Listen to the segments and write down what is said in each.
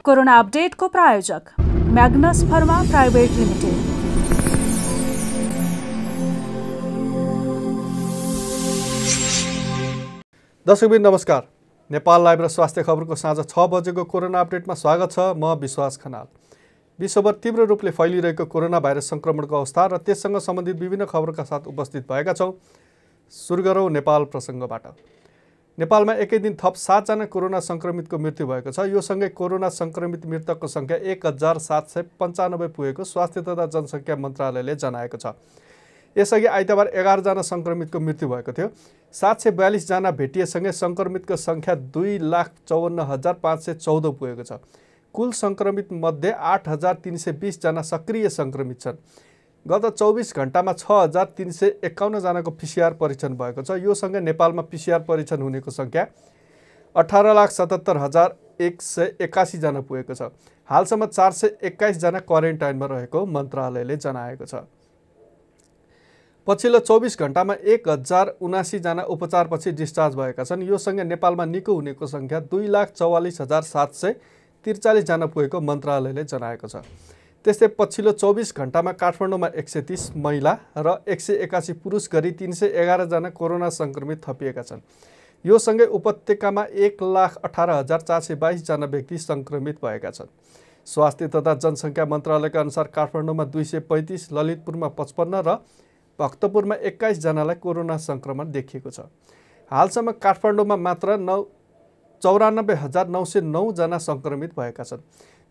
Corona अपडेटको प्रायोजक Magnus pharma private limited. दर्शकबिन नमस्कार। नेपाल लाइभ र स्वास्थ्य खबरको साँझ 6 बजेको कोरोना अपडेटमा स्वागत छ। म विश्वास खनाल। विश्वभर तीव्र रूपले फैलिरहेको कोरोना भाइरस संक्रमणको अवस्था र त्यससँग सम्बन्धित विभिन्न खबरका साथ उपस्थित भएका छौँ। सुरु गरौँ नेपाल प्रसङ्गबाट। नेपालमा एकै दिन थप 7 जना कोरोना संक्रमितको मृत्यु भएको छ। यो सँगै कोरोना संक्रमित मृतकको संख्या 1795 पुगेको स्वास्थ्य तथा जनसङ्ख्या मन्त्रालयले जनाएको छ। यसअघि आइतबार 11 जना संक्रमितको मृत्यु भएको थियो। 742 जना भेटिएसँगै संक्रमितको संख्या 2,54,514 पुगेको छ। कुल संक्रमित मध्ये 8,320 जना सक्रिय संक्रमित छन्। गत 24 घण्टामा 6,351 जनाको PCR परीक्षण भएको छ। यो सँगै नेपालमा PCR परीक्षण हुनेको संख्या 18,77,181 जना पुगेको छ। हालसम्म 421 जना क्वारेन्टाइनमा रहेको मन्त्रालयले जनाएको छ। पछिल्लो 24 घण्टामा 1,079 जना उपचारपछि डिस्चार्ज भएका छन्। यो सँगै नेपालमा निको हुनेको संख्या 2,44,743 जना पुगेको मन्त्रालयले जनाएको छ। त्यस्तै पछिल्लो 24 घण्टामा काठमाडौँमा 130 महिला र 181 पुरुष गरी 311 जना कोरोना संक्रमित थपिएका छन्। यो सँगै उपत्यकामा 1,18,422 जना व्यक्ति संक्रमित भएका छन्। स्वास्थ्य तथा जनसङ्ख्या मन्त्रालयका अनुसार काठमाडौँमा 235, ललितपुरमा 55 र भक्तपुरमा 21 जनालाई कोरोना संक्रमण देखिएको छ। हालसम्म काठमाडौँमा मात्र 94,909 जना संक्रमित भएका छन्,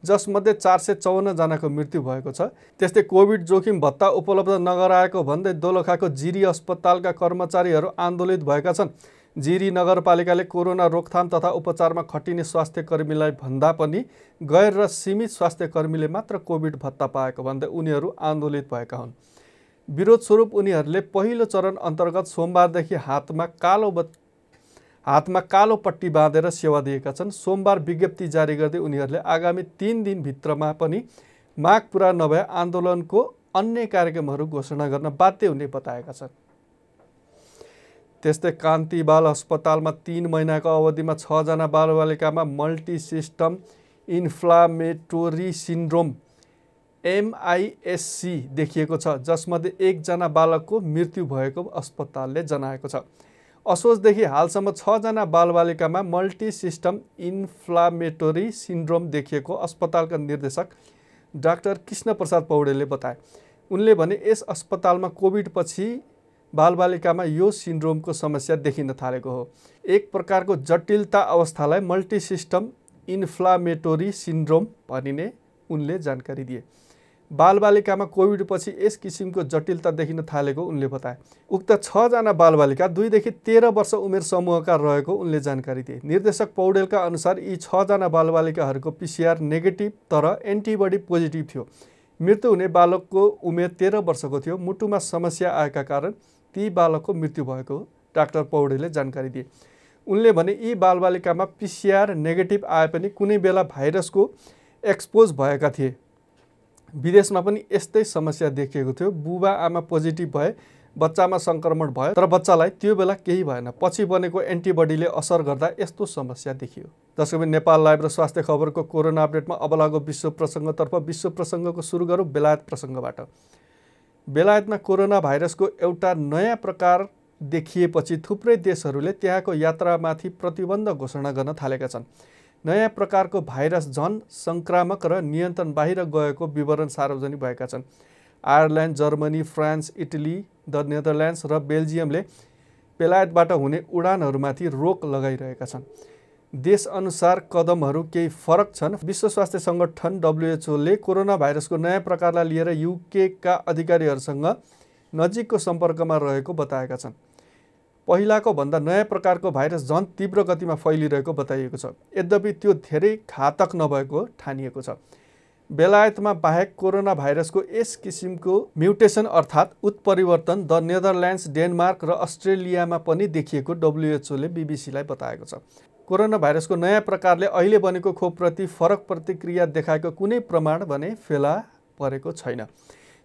जसमध्ये 454 जनाको मृत्यु भएको छ। त्यस्तै कोभिड जोखिम भत्ता उपलब्ध नगराएको भन्दै दोलखाको जिरी अस्पतालका कर्मचारीहरू आन्दोलित भएका छन्। जिरी नगरपालिकाले कोरोना रोकथाम तथा उपचारमा खटिने स्वास्थ्य कर्मीलाई भन्दा पनि गैर र सीमित स्वास्थ्य कर्मीले मात्र कोभिड भत्ता पाएको भन्दै उनीहरू आन्दोलित भएका हुन्। विरोध स्वरूप उनीहरूले पहिलो चरण अन्तर्गत सोमबारदेखि हातमा कालो पट्टी बाँधेर सेवा दिएका छन्। सोमबार विज्ञप्ति जारी गर्दै उनीहरूले आगामी 3 दिनभित्रमा पनि माग पुरा नभए आन्दोलनको अन्य कार्यक्रमहरू घोषणा गर्न बाध्य हुने बताएका छन्। त्यस्तै कान्ति बाल अस्पतालमा 3 महिनाको अवधिमा 6 जना बालबालिकामा मल्टिसिस्टम इन्फ्लामेटोरी सिन्ड्रोम MISC देखिएको छ, जसमध्ये 1 जना बालकको मृत्यु भएको अस्पतालले जनाएको छ। असोजदेखि हालसम्म 6 जना बालबालिकामा मल्टिसिस्टम इन्फ्लामेटोरी सिन्ड्रोम देखिएको अस्पतालका निर्देशक डाक्टर कृष्ण प्रसाद पौडेलले बताए। उनले भने यस अस्पतालमा कोभिड पछि बालबालिकामा यो सिन्ड्रोमको समस्या देखिन थालेको हो। एक प्रकारको जटिलता अवस्थालाई मल्टिसिस्टम इन्फ्लामेटोरी सिन्ड्रोम भनिने उनले जानकारी दिए। बालबालिकामा कोभिड पछि यस किसिमको जटिलता देखिन थालेको उनले बताए। उक्त 6 जना बालबालिका 2 देखि 13 वर्ष उमेर समूहका रहेको उनले जानकारी दिए। निर्देशक पौडेलका अनुसार यी 6 जना बालबालिकाहरूको PCR नेगेटिभ तर एन्टिबडी पोजिटिभ थियो। मृत्यु हुने बालकको उमेर 13 वर्षको थियो। मुटुमा समस्या आएका कारण ती बालकको मृत्यु भएको डाक्टर पौडेलले जानकारी दिए। उनले भने यी बालबालिकामा PCR नेगेटिभ आए पनि कुनै बेला भाइरसको एक्सपोज भएका थिए। विदेशमा पनि यस्तै समस्या देखिएको थियो। बुबा आमा पोजिटिभ भए, बच्चामा संक्रमण भयो, तर बच्चालाई त्यो बेला केही भएन। पछि बनेको एन्टिबडीले असर गर्दा यस्तो समस्या देखियो। दर्शकबिन नेपाल लाइभ र स्वास्थ्य खबरको कोरोना अपडेटमा अब लागो विश्व प्रसङ्गतर्फ। विश्व प्रसङ्गको सुरु गरौँ बेलायत प्रसङ्गबाट। बेलायतमा कोरोना भाइरसको एउटा नयाँ प्रकार देखिएपछि थुप्रै देशहरूले त्यहाँको यात्रामाथि प्रतिबन्ध घोषणा गर्न थालेका छन्। नयाँ प्रकारको भाइरस झन संक्रामक र नियन्त्रण बाहिर गएको विवरण सार्वजनिक भएका छन्। Ireland, Germany, France, Italy, the Netherlands र बेल्जियमले बेलायतबाट हुने उडानहरूमाथि रोक लगाइरहेका छन्। देशअनुसार कदमहरू केही फरक छन्। विश्व स्वास्थ्य सङ्गठन WHO ले कोरोना भाइरसको नयाँ प्रकारलाई लिएर UK का अधिकारीहरूसँग नजिकको सम्पर्कमा रहेको बताएका छन्। पहिलाको भन्दा नयाँ प्रकारको भाइरस झन तीव्र गतिमा फैलिरहेको बताइएको छ। यद्यपि त्यो धेरै घातक नभएको ठानिएको छ। बेलायतमा बाहेक कोरोना भाइरसको यस किसिमको म्युटेसन अर्थात् उत्परिवर्तन द नेदरल्यान्ड्स, डेनमार्क र अस्ट्रेलियामा पनि देखिएको WHO ले BBC लाई बताएको छ। कोरोना भाइरसको नयाँ प्रकारले अहिले बनेको खोपप्रति फरक प्रतिक्रिया देखाएको कुनै प्रमाण भने फेला परेको छैन।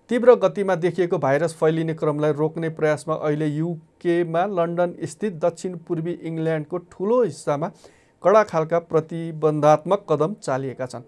तीव्र गतिमा देखिएको भाइरस फैलिने क्रमलाई रोक्ने प्रयासमा अहिले UK मा लन्डन स्थित दक्षिण पूर्वी इङ्ल्यान्डको ठूलो हिस्सामा कडा खालका प्रतिबन्धात्मक कदम चालिएका छन्।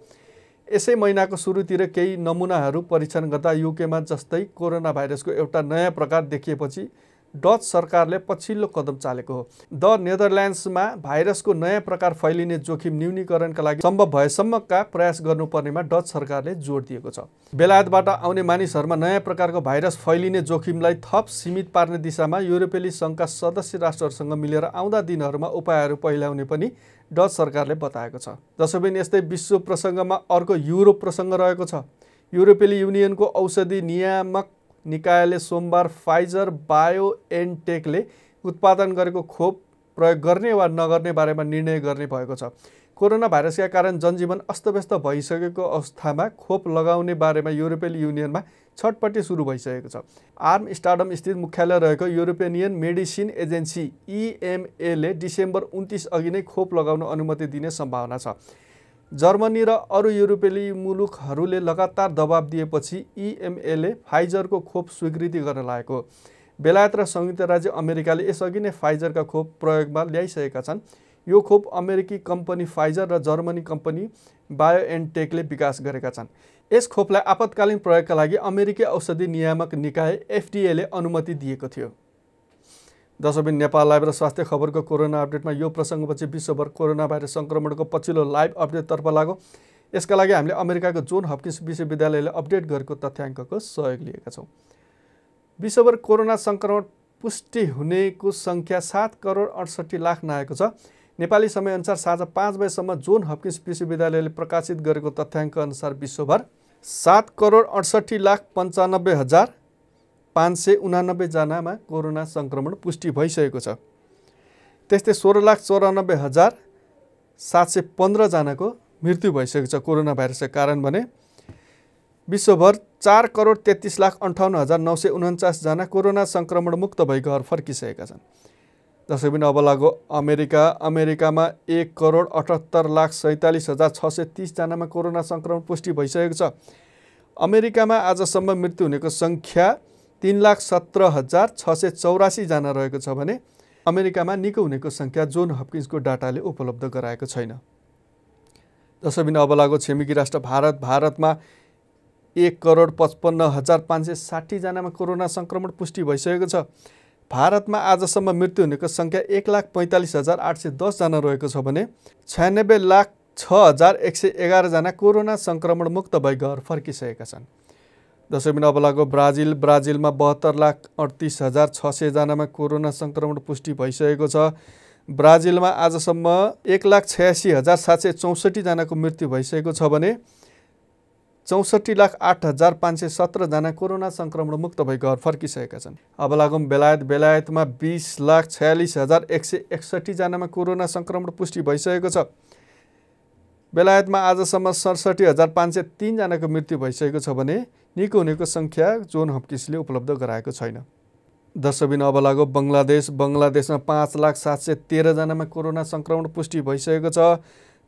यसै महिनाको सुरुतिर केही नमुनाहरू परीक्षण गर्दा युकेमा जस्तै कोरोना भाइरसको एउटा नयाँ प्रकार देखिएपछि डच सरकारले पछिल्लो कदम चालेको हो। द नेदरल्यान्ड्समा भाइरसको नयाँ प्रकार फैलिने जोखिम न्यूनीकरणका लागि सम्भव भएसम्मका प्रयास गर्नुपर्नेमा डच सरकारले जोड दिएको छ। बेलायतबाट आउने मानिसहरूमा नयाँ प्रकारको भाइरस फैलिने जोखिमलाई थप सीमित पार्ने दिशामा युरोपेली सङ्घका सदस्य राष्ट्रहरूसँग मिलेर आउँदा दिनहरूमा उपायहरू पहिल्याउने पनि डच सरकारले बताएको छ। जसोबिन यस्तै विश्व प्रसङ्गमा अर्को युरोप प्रसङ्ग रहेको छ। युरोपेली युनियनको औषधि नियामक निकायले सोमबार फाइजर बायोएनटेकले उत्पादन गरेको खोप प्रयोग गर्ने वा नगर्ने बारेमा निर्णय गर्ने भएको छ। कोरोना भाइरसका कारण जनजीवन अस्तव्यस्त भइसकेको अवस्थामा खोप लगाउने बारेमा युरोपेली युनियनमा छटपटी सुरु भइसकेको छ। आर्मस्टर्डम स्थित मुख्यालय रहेको युरोपियन मेडिसिन एजेन्सी EMAले डिसेम्बर 29 अघि नै खोप लगाउन अनुमति दिने सम्भावना छ। जर्मनी र अरू युरोपेली मुलुकहरूले लगातार दबाब दिएपछि EMAले फाइजरको खोप स्वीकृति गर्न लागेको हो। बेलायत र संयुक्त राज्य अमेरिकाले यसअघि नै फाइजरका खोप प्रयोगमा ल्याइसकेका छन्। यो खोप अमेरिकी कम्पनी फाइजर र जर्मनी कम्पनी बायोएनटेकले विकास गरेका छन्। यस खोपलाई आपतकालीन प्रयोगका लागि अमेरिकी औषधि नियामक निकाय FDAले अनुमति दिएको थियो। दशबिन नेपाल लाइभ र स्वास्थ्य खबरको कोरोना अपडेटमा यो प्रसङ्गपछि विश्वभर कोरोना भाइरस सङ्क्रमणको पछिल्लो लाइभ अपडेटतर्फ लागौँ। यसका लागि हामीले अमेरिकाको जोन हपकिन्स विश्वविद्यालयले अपडेट गरेको तथ्याङ्कको सहयोग लिएका छौँ। विश्वभर कोरोना सङ्क्रमण पुष्टि हुनेको सङ्ख्या 7,68,00,000 नआएको छ। नेपाली समयअनुसार साँझ 5 बजेसम्म जोन हपकिन्स विश्वविद्यालयले प्रकाशित गरेको तथ्याङ्क अनुसार विश्वभर 7,68,95,589 जनामा कोरोना सङ्क्रमण पुष्टि भइसकेको छ। त्यस्तै 16,94,715 जनाको मृत्यु भइसकेको छ कोरोना भाइरसका कारण भने। विश्वभर 4,33,58,949 जना कोरोना सङ्क्रमण मुक्त भई घर फर्किसकेका छन्। दशबिन अब लागो अमेरिकामा 1,78,47,630 जनामा कोरोना सङ्क्रमण पुष्टि भइसकेको छ। अमेरिकामा आजसम्म मृत्यु हुनेको सङ्ख्या 3,17,684 जना रहेको छ भने अमेरिकामा निको हुनेको सङ्ख्या जोन हपकिन्सको डाटाले उपलब्ध गराएको छैन। दशबिन अब लागो छिमेकी राष्ट्र भारतमा 1,55,560 जनामा कोरोना सङ्क्रमण पुष्टि भइसकेको छ। भारतमा आजसम्म मृत्यु हुनेको सङ्ख्या 1,45,810 जना रहेको छ भने 96,06,111 जना कोरोना सङ्क्रमण मुक्त भई घर फर्किसकेका छन्। दशबिन अब लागो ब्राजिलमा 72,38,600 जनामा कोरोना सङ्क्रमण पुष्टि भइसकेको छ। ब्राजिलमा आजसम्म 1,86,764 जनाको मृत्यु भइसकेको छ भने 64,08,517 जना कोरोना सङ्क्रमण मुक्त भई घर फर्किसकेका छन्। अब लागौँ बेलायतमा 20,46,161 जनामा कोरोना सङ्क्रमण पुष्टि भइसकेको छ। बेलायतमा आजसम्म 67,503 जनाको मृत्यु भइसकेको छ भने निको हुनेको सङ्ख्या जोन हपकिन्सले उपलब्ध गराएको छैन। दशबिन अब लागो बङ्गलादेशमा 5,713 जनामा कोरोना सङ्क्रमण पुष्टि भइसकेको छ।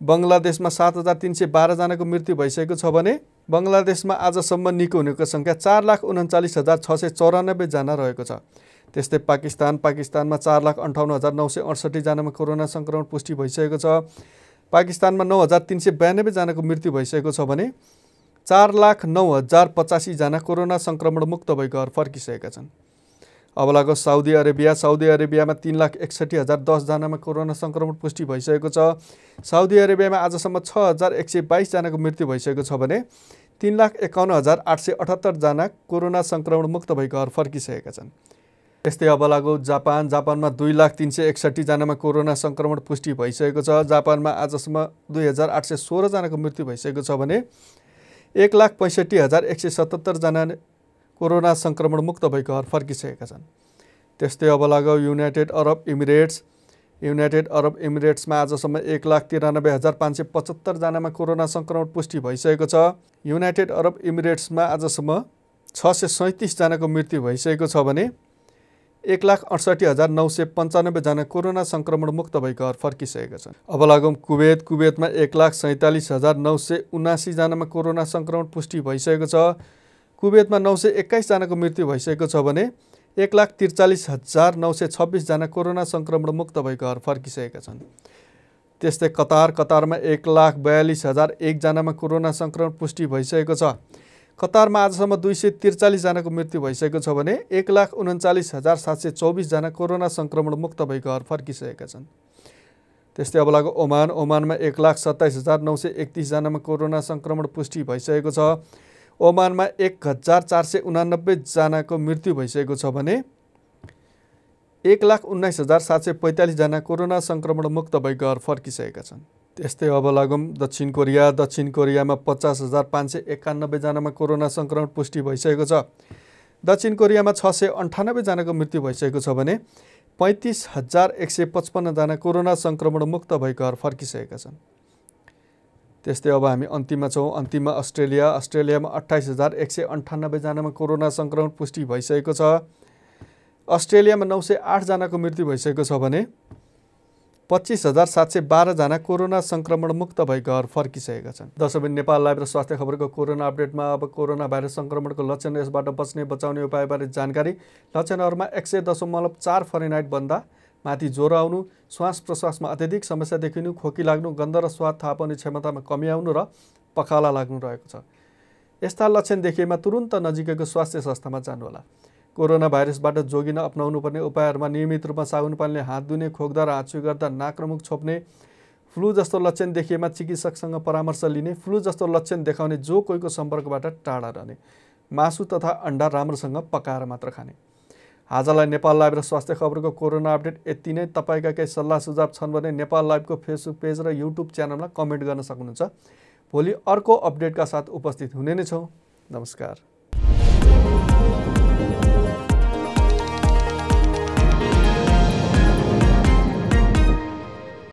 बङ्गलादेशमा 7,312 जनाको मृत्यु भइसकेको छ भने बङ्गलादेशमा आजसम्म निको हुनेको सङ्ख्या 4,39,694 जना रहेको छ। त्यस्तै पाकिस्तानमा 4,58,968 जनामा कोरोना सङ्क्रमण पुष्टि भइसकेको छ। पाकिस्तानमा 9,392 जनाको मृत्यु भइसकेको छ भने 4,09,085 जना कोरोना सङ्क्रमण मुक्त भई घर फर्किसकेका छन्। अब लागो साउदी अरेबियामा 3,61,010 जनामा कोरोना सङ्क्रमण पुष्टि भइसकेको छ। साउदी अरेबियामा आजसम्म 6,122 जनाको मृत्यु भइसकेको छ भने 3,51,878 जना कोरोना सङ्क्रमण मुक्त भई घर फर्किसकेका छन्। त्यस्तै अब लागो जापानमा 2,361 जनामा कोरोना सङ्क्रमण पुष्टि भइसकेको छ। जापानमा आजसम्म 2,816 जनाको मृत्यु भइसकेको छ भने 1,65,177 जना कोरोना सङ्क्रमण मुक्त भई घर फर्किसकेका छन्। त्यस्तै अब लागो युनाइटेड अरब इमिरेट्समा आजसम्म 1,93,575 जनामा कोरोना सङ्क्रमण पुष्टि भइसकेको छ। युनाइटेड अरब इमिरेट्समा आजसम्म 637 जनाको मृत्यु भइसकेको छ भने 1,68,995 जना कोरोना सङ्क्रमण मुक्त भई घर फर्किसकेका छन्। अब लागौँ कुवेतमा 1,47,979 जनामा कोरोना सङ्क्रमण पुष्टि भइसकेको छ। कुवेतमा 921 जनाको मृत्यु भइसकेको छ भने 1,43,926 जना कोरोना सङ्क्रमण मुक्त भई घर फर्किसकेका छन्। त्यस्तै कतारमा 1,42,001 जनामा कोरोना सङ्क्रमण पुष्टि भइसकेको छ। कतारमा आजसम्म 243 जनाको मृत्यु भइसकेको छ भने 1,39,724 जना कोरोना सङ्क्रमण मुक्त भई घर फर्किसकेका छन्। त्यस्तै अब लाग्यो ओमानमा 1,27,931 जनामा कोरोना सङ्क्रमण पुष्टि भइसकेको छ। ओमानमा 1,489 जनाको मृत्यु भइसकेको छ भने 1,19,745 जना कोरोना सङ्क्रमण मुक्त भई घर फर्किसकेका छन्। त्यस्तै अब लागौँ दक्षिण कोरियामा 50,591 जनामा कोरोना सङ्क्रमण पुष्टि भइसकेको छ। दक्षिण कोरियामा 698 जनाको मृत्यु भइसकेको छ भने 35,155 जना कोरोना सङ्क्रमण मुक्त भई घर फर्किसकेका छन्। त्यस्तै अब हामी अन्तिममा छौँ। अन्तिममा अस्ट्रेलियामा 28,198 जनामा कोरोना सङ्क्रमण पुष्टि भइसकेको छ। अस्ट्रेलियामा 908 जनाको मृत्यु भइसकेको छ भने 25,712 जना कोरोना सङ्क्रमण मुक्त भई घर फर्किसकेका छन्। दर्शक नेपाल लाइभ र स्वास्थ्य खबरको कोरोना अपडेटमा अब कोरोना भाइरस सङ्क्रमणको लक्षण, यसबाट बच्ने बचाउने उपायबारे जानकारी। लक्षणहरूमा 100.4 फरेनहाइट भन्दा माथि ज्वरो आउनु, श्वास प्रश्वासमा अत्यधिक समस्या देखिनु, खोकी लाग्नु, गन्ध र स्वाद थाहा पाउने क्षमतामा कमी आउनु र पखाला लाग्नु रहेको छ। यस्ता लक्षण देखिएमा तुरुन्त नजिकैको स्वास्थ्य संस्थामा जानुहोला। कोरोना भाइरसबाट जोगिन अपनाउनुपर्ने उपायहरूमा नियमित रूपमा साबुन पानीले हात धुने, खोक्दा र हातछुई गर्दा नाक र मुख छोप्ने, फ्लू जस्तो लक्षण देखिएमा चिकित्सकसँग परामर्श लिने, फ्लू जस्तो लक्षण देखाउने जो कोहीको सम्पर्कबाट टाढा रहने, मासु तथा अन्डा राम्रोसँग पकाएर मात्र खाने। आजलाई नेपाल लाइभ र स्वास्थ्य खबरको कोरोना अपडेट यति नै। तपाईँका केही सल्लाह सुझाव छन् भने नेपाल लाइभको फेसबुक पेज र युट्युब च्यानलमा कमेन्ट गर्न सक्नुहुन्छ। भोलि अर्को अपडेटका साथ उपस्थित हुने नै छौँ। नमस्कार।